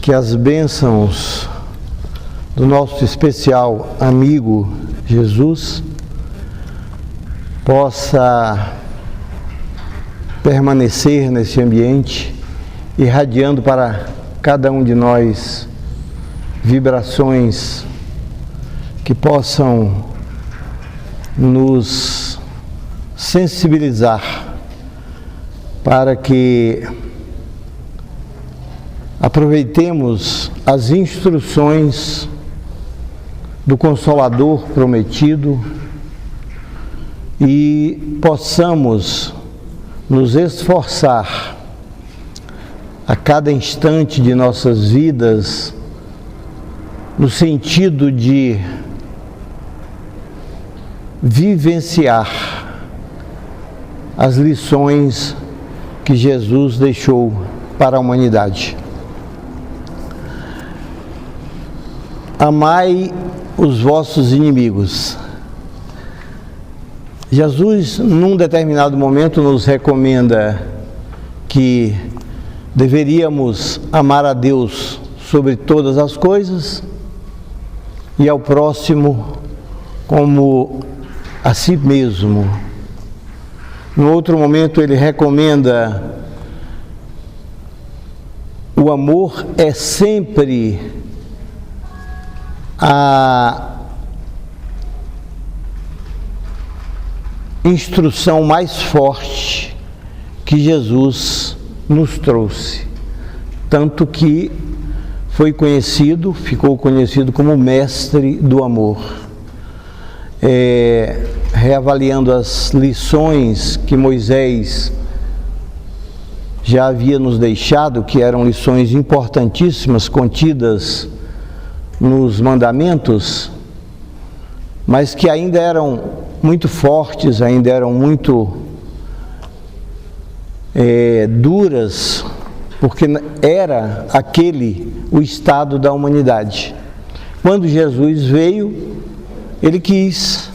Que as bênçãos do nosso especial amigo Jesus possa permanecer nesse ambiente, irradiando para cada um de nós vibrações que possam nos sensibilizar para que aproveitemos as instruções do Consolador prometido e possamos nos esforçar a cada instante de nossas vidas no sentido de vivenciar as lições que Jesus deixou para a humanidade. Amai os vossos inimigos. Jesus, num determinado momento, nos recomenda que deveríamos amar a Deus sobre todas as coisas e ao próximo como a si mesmo. No outro momento, ele recomenda: o amor é sempre a instrução mais forte que Jesus nos trouxe, tanto que ficou conhecido como mestre do amor. Reavaliando as lições que Moisés já havia nos deixado, que eram lições importantíssimas contidas nos mandamentos, mas que ainda eram muito fortes, ainda eram muito duras, porque era aquele o estado da humanidade. Quando Jesus veio, ele quis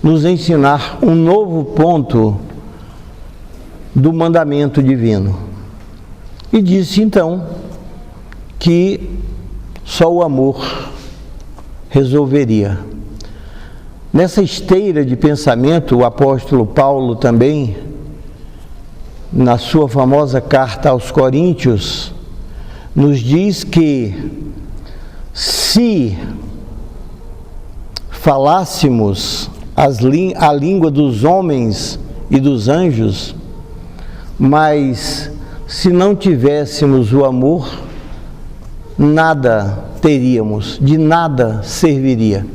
nos ensinar um novo ponto do mandamento divino. E disse então que só o amor resolveria. Nessa esteira de pensamento, o apóstolo Paulo também, na sua famosa carta aos Coríntios, nos diz que se falássemos a língua dos homens e dos anjos, mas se não tivéssemos o amor, nada teríamos, de nada serviria.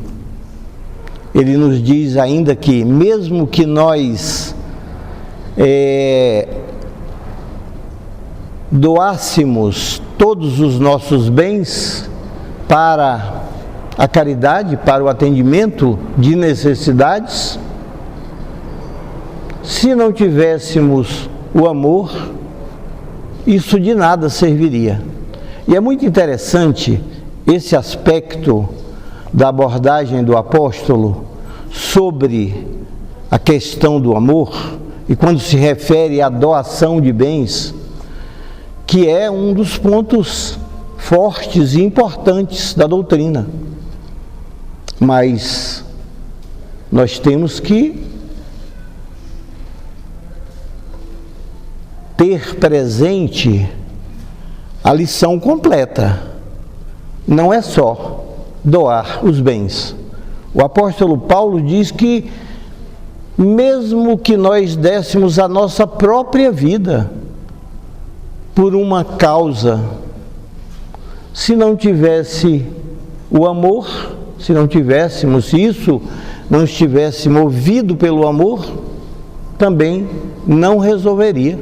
Ele nos diz ainda que mesmo que nós doássemos todos os nossos bens para a caridade, para o atendimento de necessidades, se não tivéssemos o amor, isso de nada serviria. E é muito interessante esse aspecto da abordagem do apóstolo sobre a questão do amor, e quando se refere à doação de bens, que é um dos pontos fortes e importantes da doutrina. Mas nós temos que ter presente a lição completa. Não é só doar os bens. O apóstolo Paulo diz que mesmo que nós dessemos a nossa própria vida por uma causa, se não tivesse o amor, se isso não estivesse movido pelo amor, também não resolveria.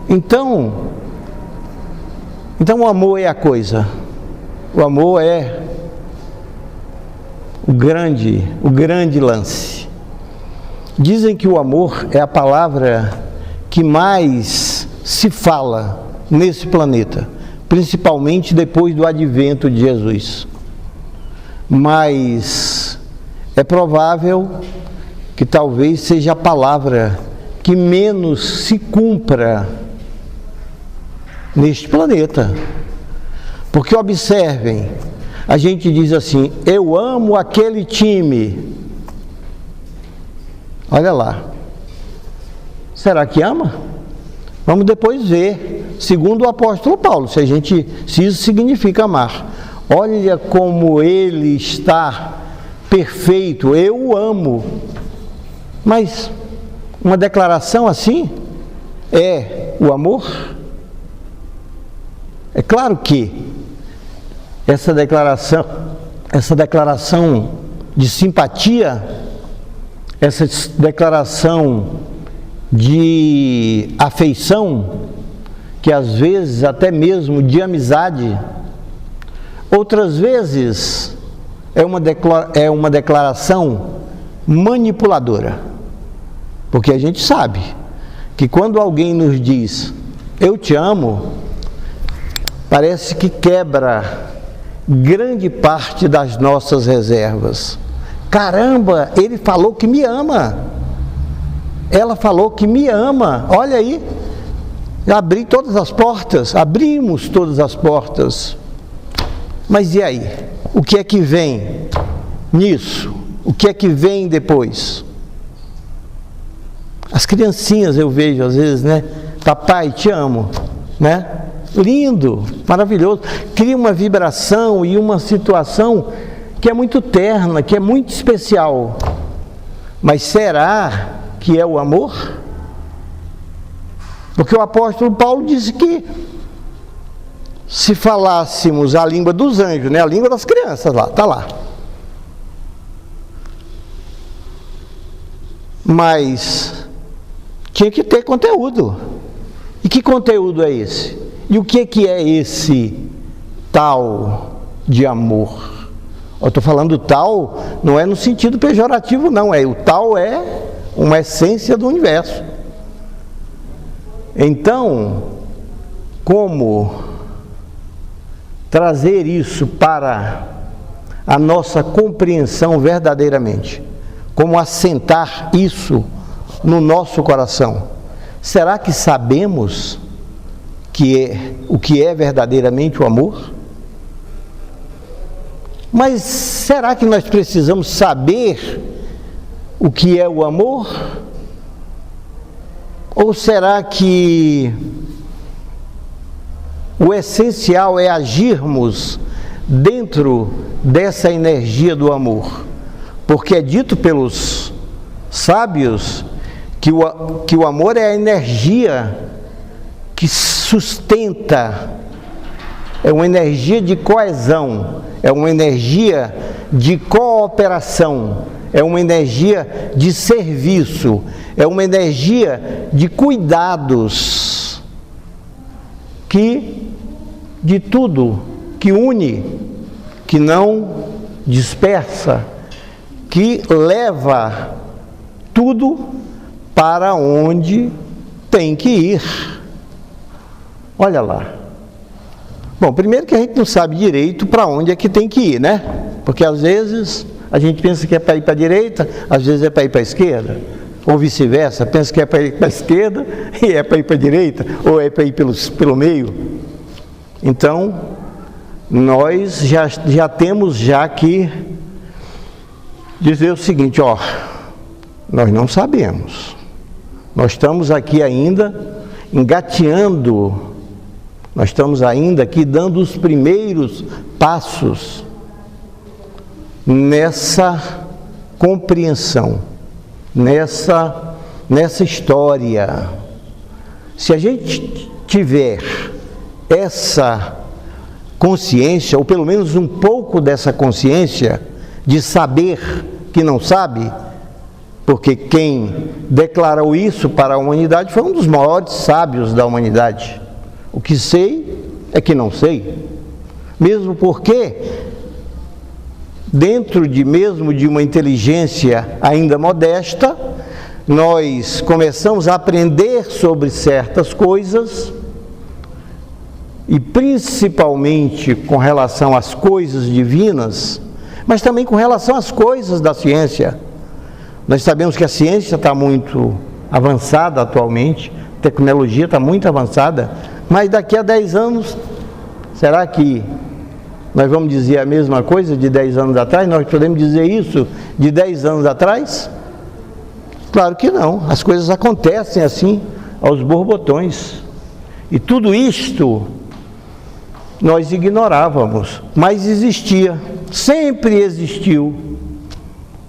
Então o amor é a coisa. O amor é o grande lance. Dizem que o amor é a palavra que mais se fala nesse planeta, principalmente depois do advento de Jesus. Mas é provável que talvez seja a palavra que menos se cumpra neste planeta. Porque observem, a gente diz assim, eu amo aquele time. Olha lá. Será que ama? Vamos depois ver, segundo o apóstolo Paulo, se isso significa amar. Olha como ele está perfeito, eu o amo. Mas uma declaração assim é o amor? É claro que essa declaração de simpatia, essa declaração de afeição, que às vezes até mesmo de amizade, outras vezes é uma declaração manipuladora, porque a gente sabe que quando alguém nos diz eu te amo, parece que quebra grande parte das nossas reservas. Caramba, ele falou que me ama, ela falou que me ama, olha aí, abrimos todas as portas. Mas e aí? O que é que vem nisso? O que é que vem depois? As criancinhas eu vejo às vezes, né? Papai, te amo, né? Lindo, maravilhoso. Cria uma vibração e uma situação que é muito terna, que é muito especial. Mas será que é o amor? Porque o apóstolo Paulo disse que se falássemos a língua dos anjos, né? A língua das crianças lá, está lá. Mas tinha que ter conteúdo. E que conteúdo é esse? E o que é esse tal de amor? Eu estou falando tal, não é no sentido pejorativo não, o tal é uma essência do universo. Então, como trazer isso para a nossa compreensão verdadeiramente? Como assentar isso no nosso coração? Será que sabemos o que é verdadeiramente o amor? Mas será que nós precisamos saber o que é o amor? Ou será que o essencial é agirmos dentro dessa energia do amor? Porque é dito pelos sábios que o amor é a energia que sustenta, é uma energia de coesão, é uma energia de cooperação, é uma energia de serviço, é uma energia de cuidados, que de tudo, que une, que não dispersa, que leva tudo para onde tem que ir. Olha lá. Bom, primeiro que a gente não sabe direito para onde é que tem que ir, né? Porque às vezes a gente pensa que é para ir para a direita, às vezes é para ir para a esquerda, ou vice-versa, pensa que é para ir para a esquerda e é para ir para a direita, ou é para ir pelo meio. Então, nós já temos que dizer o seguinte, nós não sabemos, nós estamos aqui ainda engateando, nós estamos ainda aqui dando os primeiros passos nessa compreensão, nessa história. Se a gente tiver essa consciência, ou pelo menos um pouco dessa consciência, de saber que não sabe, porque quem declarou isso para a humanidade foi um dos maiores sábios da humanidade. O que sei é que não sei. Mesmo porque, dentro mesmo de uma inteligência ainda modesta, nós começamos a aprender sobre certas coisas, e principalmente com relação às coisas divinas, mas também com relação às coisas da ciência. Nós sabemos que a ciência está muito avançada atualmente, a tecnologia está muito avançada, Mas daqui a 10 anos, será que nós vamos dizer a mesma coisa de 10 anos atrás? Nós podemos dizer isso de 10 anos atrás? Claro que não. As coisas acontecem assim, aos borbotões. E tudo isto nós ignorávamos, mas existia, sempre existiu.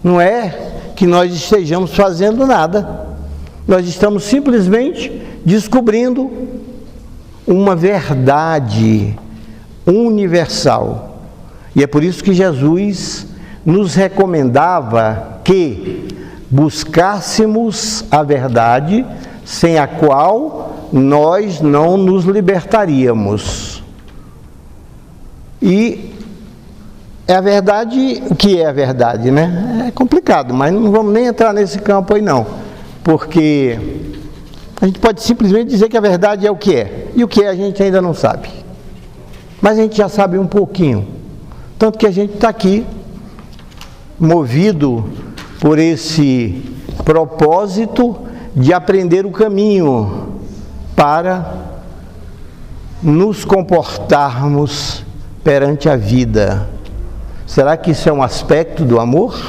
Não é que nós estejamos fazendo nada. Nós estamos simplesmente descobrindo uma verdade universal. E é por isso que Jesus nos recomendava que buscássemos a verdade, sem a qual nós não nos libertaríamos. E é a verdade, o que é a verdade, né? É complicado, mas não vamos nem entrar nesse campo aí não, porque a gente pode simplesmente dizer que a verdade é o que é, e o que é a gente ainda não sabe. Mas a gente já sabe um pouquinho, tanto que a gente está aqui, movido por esse propósito de aprender o caminho para nos comportarmos perante a vida. Será que isso é um aspecto do amor?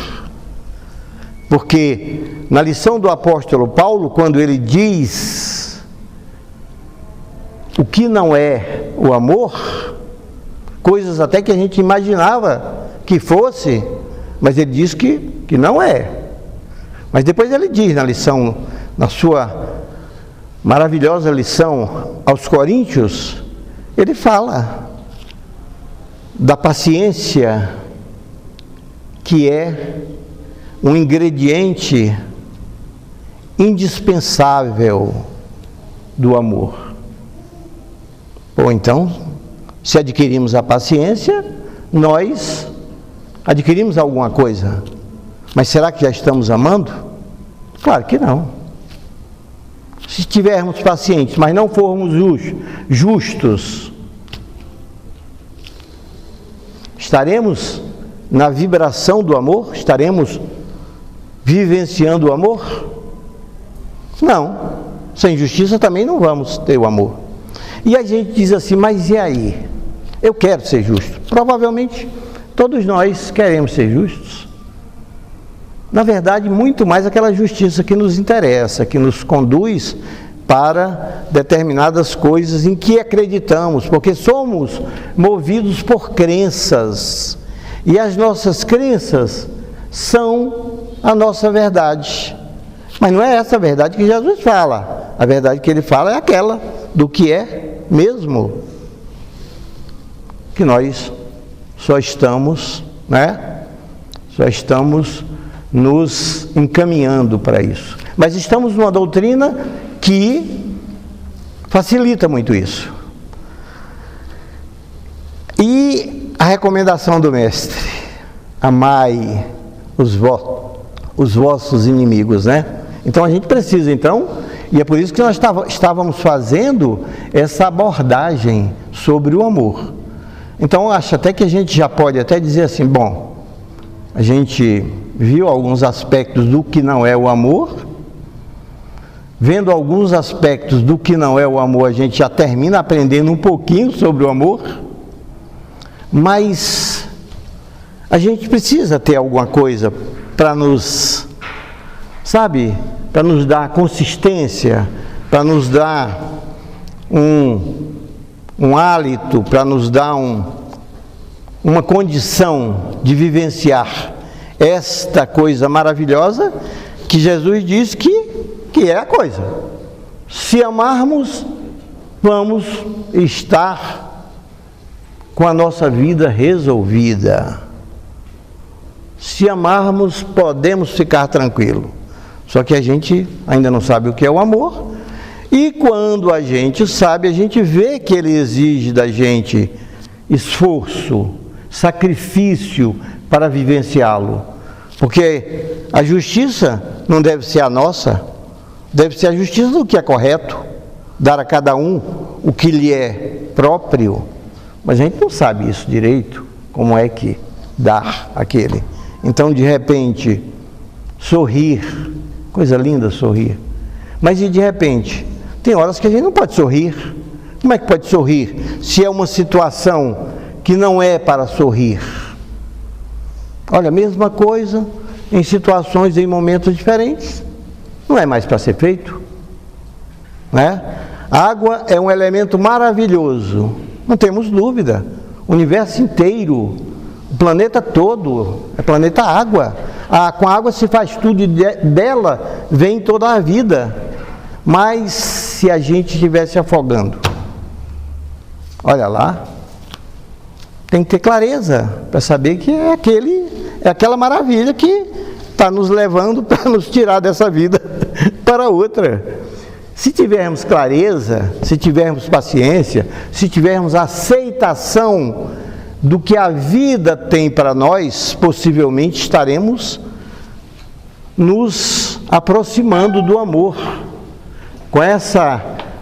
Porque na lição do apóstolo Paulo, quando ele diz o que não é o amor, coisas até que a gente imaginava que fosse, mas ele diz que não é. Mas depois ele diz na lição, na sua maravilhosa lição aos Coríntios, ele fala da paciência, que é um ingrediente indispensável do amor. Ou então, se adquirimos a paciência, nós adquirimos alguma coisa. Mas será que já estamos amando? Claro que não. Se estivermos pacientes, mas não formos justos, estaremos na vibração do amor? Estaremos vivenciando o amor? Não. Sem justiça também não vamos ter o amor. E a gente diz assim, mas e aí? Eu quero ser justo. Provavelmente todos nós queremos ser justos. Na verdade, muito mais aquela justiça que nos interessa, que nos conduz para determinadas coisas em que acreditamos, porque somos movidos por crenças. E as nossas crenças são a nossa verdade. Mas não é essa a verdade que Jesus fala. A verdade que ele fala é aquela do que é mesmo. Que nós só estamos, Só estamos nos encaminhando para isso. Mas estamos numa doutrina que facilita muito isso. E a recomendação do Mestre: amai os vossos inimigos, Então a gente precisa, e é por isso que nós estávamos fazendo essa abordagem sobre o amor. Então eu acho até que a gente já pode até dizer assim, bom, a gente viu alguns aspectos do que não é o amor. Vendo alguns aspectos do que não é o amor, a gente já termina aprendendo um pouquinho sobre o amor. Mas a gente precisa ter alguma coisa para nos, para nos dar consistência, para nos dar um hálito, para nos dar uma condição de vivenciar esta coisa maravilhosa que Jesus diz que é a coisa. Se amarmos, vamos estar com a nossa vida resolvida. Se amarmos, podemos ficar tranquilos. Só que a gente ainda não sabe o que é o amor. E quando a gente sabe, a gente vê que ele exige da gente esforço, sacrifício para vivenciá-lo. Porque a justiça não deve ser a nossa, deve ser a justiça do que é correto, dar a cada um o que lhe é próprio. Mas a gente não sabe isso direito, como é que dar aquele. Então, de repente, sorrir, coisa linda sorrir. Mas e de repente, tem horas que a gente não pode sorrir, Como é que pode sorrir se é uma situação que não é para sorrir? Olha, a mesma coisa em situações, em momentos diferentes, não é mais para ser feito, né? A água é um elemento maravilhoso, não temos dúvida. O universo inteiro, o planeta todo, é planeta água. Com a água se faz tudo e dela vem toda a vida. Mas se a gente estivesse afogando, olha lá, tem que ter clareza para saber que é aquela maravilha que está nos levando para nos tirar dessa vida para outra. Se tivermos clareza, se tivermos paciência, se tivermos aceitação do que a vida tem para nós, possivelmente estaremos nos aproximando do amor, com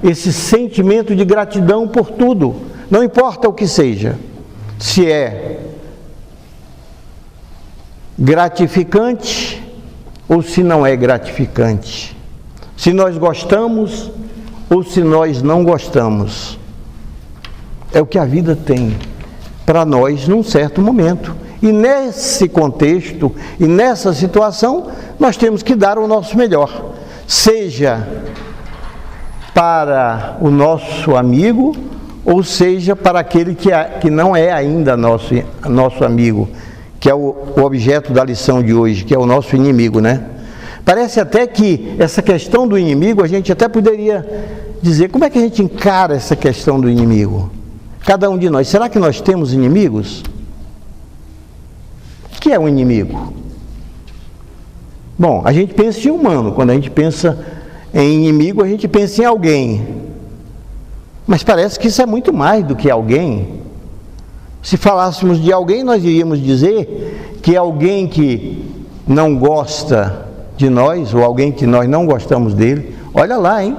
esse sentimento de gratidão por tudo, não importa o que seja, se é gratificante ou se não é gratificante, se nós gostamos ou se nós não gostamos. É o que a vida tem para nós num certo momento. E nesse contexto e nessa situação, nós temos que dar o nosso melhor, seja para o nosso amigo, ou seja para aquele que não é ainda nosso amigo, que é o objeto da lição de hoje, que é o nosso inimigo, né? Parece até que essa questão do inimigo, a gente até poderia dizer, como é que a gente encara essa questão do inimigo? Cada um de nós, será que nós temos inimigos? O que é um inimigo? Bom, a gente pensa em humano, quando a gente pensa em inimigo, a gente pensa em alguém. Mas parece que isso é muito mais do que alguém. Se falássemos de alguém, nós iríamos dizer que é alguém que não gosta de nós, ou alguém que nós não gostamos dele. Olha lá, hein?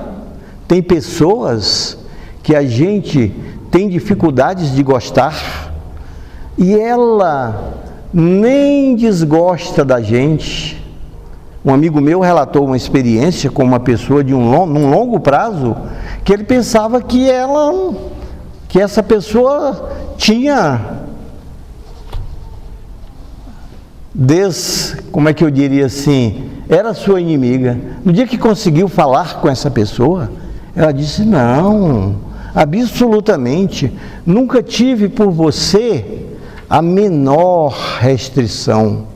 Tem pessoas que a gente tem dificuldades de gostar e ela nem desgosta da gente. Um amigo meu relatou uma experiência com uma pessoa num longo prazo, que ele pensava que essa pessoa tinha, como é que eu diria assim, era sua inimiga. No dia que conseguiu falar com essa pessoa, ela disse, não, absolutamente, nunca tive por você a menor restrição,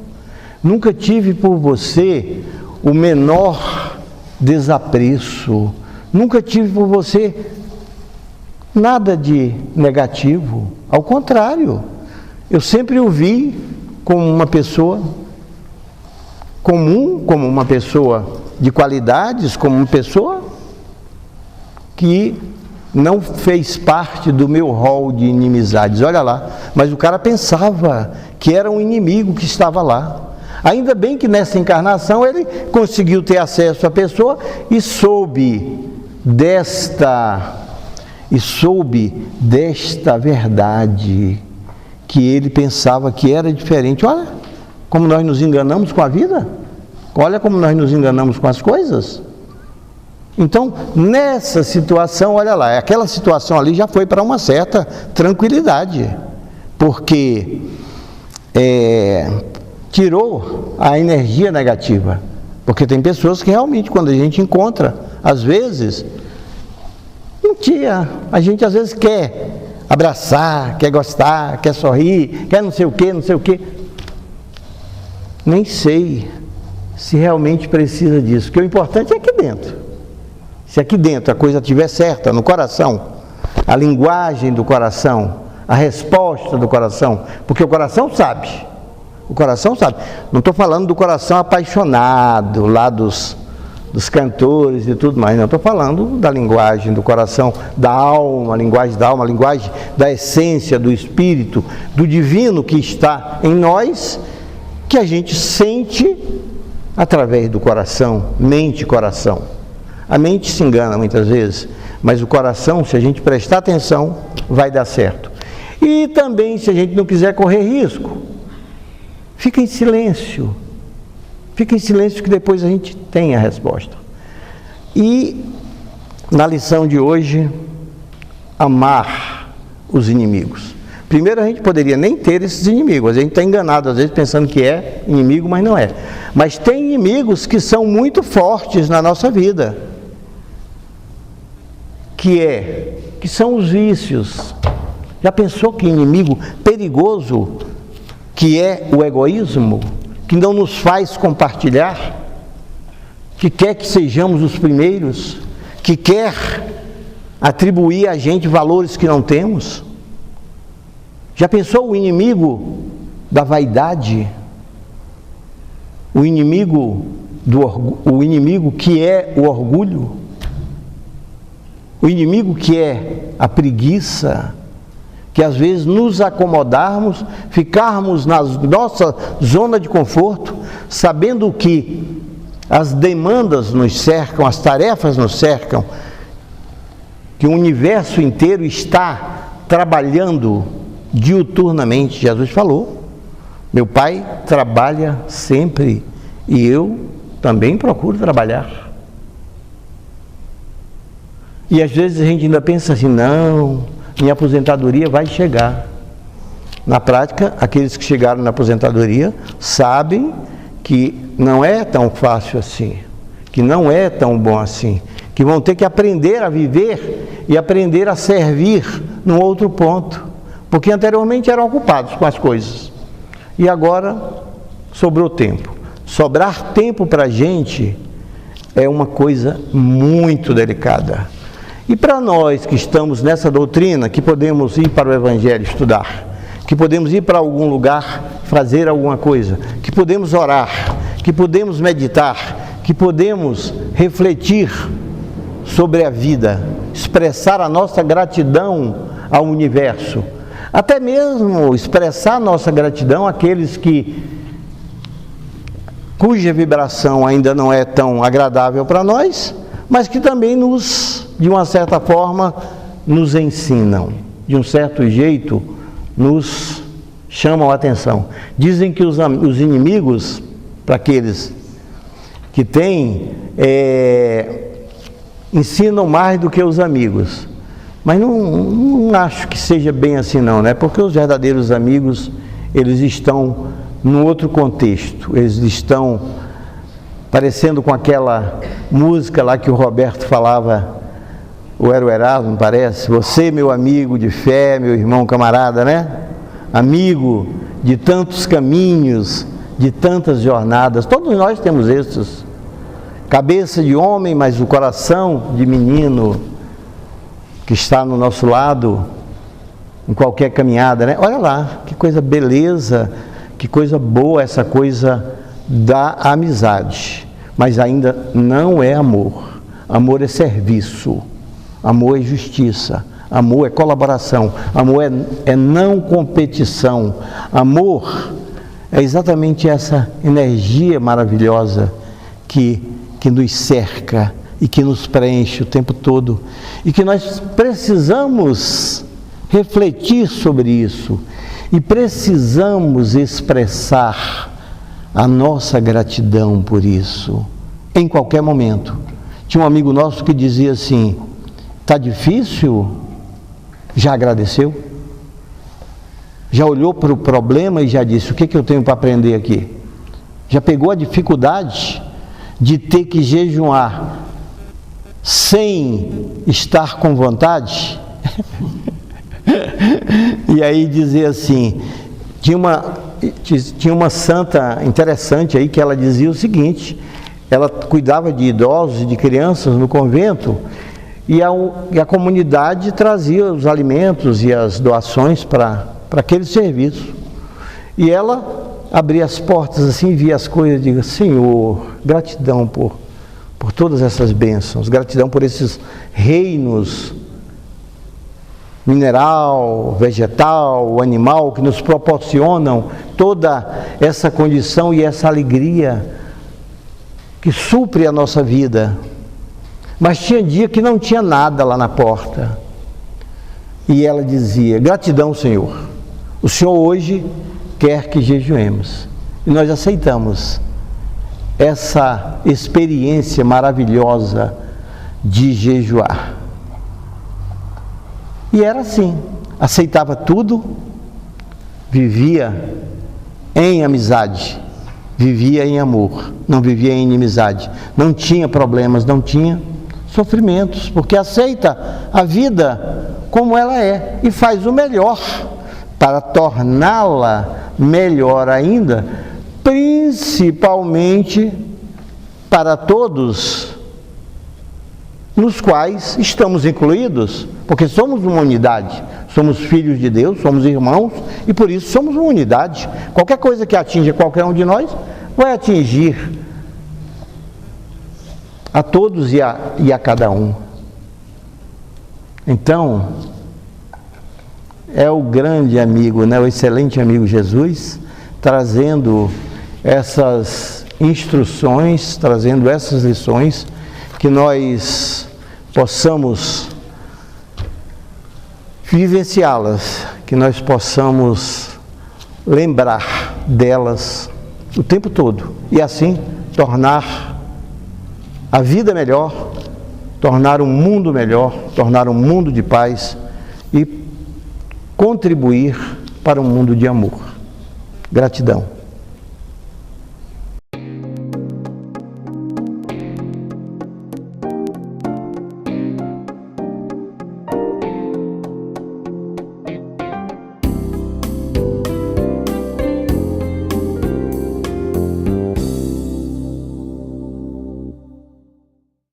nunca tive por você o menor desapreço, nunca tive por você nada de negativo, ao contrário, eu sempre o vi como uma pessoa comum, como uma pessoa de qualidades, como uma pessoa que não fez parte do meu rol de inimizades. Olha lá, mas o cara pensava que era um inimigo que estava lá. Ainda bem que nessa encarnação ele conseguiu ter acesso à pessoa e soube desta verdade, que ele pensava que era diferente. Olha como nós nos enganamos com a vida, olha como nós nos enganamos com as coisas. Então, nessa situação, olha lá, aquela situação ali já foi para uma certa tranquilidade, porque tirou a energia negativa. Porque tem pessoas que realmente, quando a gente encontra, às vezes, a gente às vezes quer abraçar, quer gostar, quer sorrir, quer não sei o quê. Nem sei se realmente precisa disso, porque o importante é aqui dentro. Se aqui dentro a coisa estiver certa, no coração, a linguagem do coração, a resposta do coração, porque o coração sabe. Não estou falando do coração apaixonado, lá dos cantores e tudo mais, não. Estou falando da linguagem do coração, da alma, a linguagem da essência, do espírito, do divino que está em nós, que a gente sente através do coração, mente e coração. A mente se engana muitas vezes, mas o coração, se a gente prestar atenção, vai dar certo. E também, se a gente não quiser correr risco, fica em silêncio. Fica em silêncio que depois a gente tem a resposta. E na lição de hoje, amar os inimigos. Primeiro, a gente poderia nem ter esses inimigos. A gente está enganado, às vezes, pensando que é inimigo, mas não é. Mas tem inimigos que são muito fortes na nossa vida. Que são os vícios. Já pensou que inimigo perigoso que é o egoísmo? Que não nos faz compartilhar? Que quer que sejamos os primeiros? Que quer atribuir a gente valores que não temos? Já pensou o inimigo da vaidade? O inimigo que é o orgulho? O inimigo que é a preguiça? Que às vezes nos acomodarmos, ficarmos na nossa zona de conforto, sabendo que as demandas nos cercam, as tarefas nos cercam, que o universo inteiro está trabalhando diuturnamente. Jesus falou: meu Pai trabalha sempre e eu também procuro trabalhar. E às vezes a gente ainda pensa assim: não, minha aposentadoria vai chegar. Na prática, aqueles que chegaram na aposentadoria sabem que não é tão fácil assim, que não é tão bom assim, que vão ter que aprender a viver e aprender a servir num outro ponto, porque anteriormente eram ocupados com as coisas e agora sobrou tempo. Sobrar tempo para a gente é uma coisa muito delicada. E para nós que estamos nessa doutrina, que podemos ir para o Evangelho estudar, que podemos ir para algum lugar fazer alguma coisa, que podemos orar, que podemos meditar, que podemos refletir sobre a vida, expressar a nossa gratidão ao universo, até mesmo expressar nossa gratidão àqueles cuja vibração ainda não é tão agradável para nós, mas que também de uma certa forma, nos ensinam, de um certo jeito, nos chamam a atenção. Dizem que os inimigos, para aqueles que têm, ensinam mais do que os amigos. Mas não acho que seja bem assim não, né? Porque os verdadeiros amigos, eles estão num outro contexto, eles estão parecendo com aquela música lá que o Roberto falava, ou era o Erasmo, parece: você, meu amigo de fé, meu irmão camarada, né? Amigo de tantos caminhos, de tantas jornadas. Todos nós temos esses. Cabeça de homem, mas o coração de menino que está no nosso lado em qualquer caminhada, né? Olha lá, que coisa beleza, que coisa boa essa coisa da amizade. Mas ainda não é amor. Amor é serviço. Amor é justiça. Amor é colaboração. Amor é não competição. Amor é exatamente essa energia maravilhosa que nos cerca e que nos preenche o tempo todo. E que nós precisamos refletir sobre isso. E precisamos expressar a nossa gratidão por isso, em qualquer momento. Tinha um amigo nosso que dizia assim: está difícil? Já agradeceu? Já olhou para o problema e já disse: o que eu tenho para aprender aqui? Já pegou a dificuldade de ter que jejuar sem estar com vontade? E aí dizer assim, tinha uma santa interessante aí que ela dizia o seguinte: ela cuidava de idosos e de crianças no convento e a comunidade trazia os alimentos e as doações para aquele serviço. E ela abria as portas assim, via as coisas e dizia: Senhor, gratidão por todas essas bênçãos, gratidão por esses reinos mineral, vegetal, animal, que nos proporcionam toda essa condição e essa alegria que supre a nossa vida. Mas tinha dia que não tinha nada lá na porta. E ela dizia: gratidão, Senhor. O Senhor hoje quer que jejuemos. E nós aceitamos essa experiência maravilhosa de jejuar. E era assim, aceitava tudo, vivia em amizade, vivia em amor, não vivia em inimizade, não tinha problemas, não tinha sofrimentos, porque aceita a vida como ela é e faz o melhor para torná-la melhor ainda, principalmente para todos nos quais estamos incluídos, porque somos uma unidade, somos filhos de Deus, somos irmãos e por isso somos uma unidade. Qualquer coisa que atinja qualquer um de nós vai atingir a todos e a cada um. Então, é o grande amigo, né, o excelente amigo Jesus, trazendo essas instruções, trazendo essas lições, que nós possamos vivenciá-las, que nós possamos lembrar delas o tempo todo e assim tornar a vida melhor, tornar um mundo melhor, tornar um mundo de paz e contribuir para um mundo de amor. Gratidão.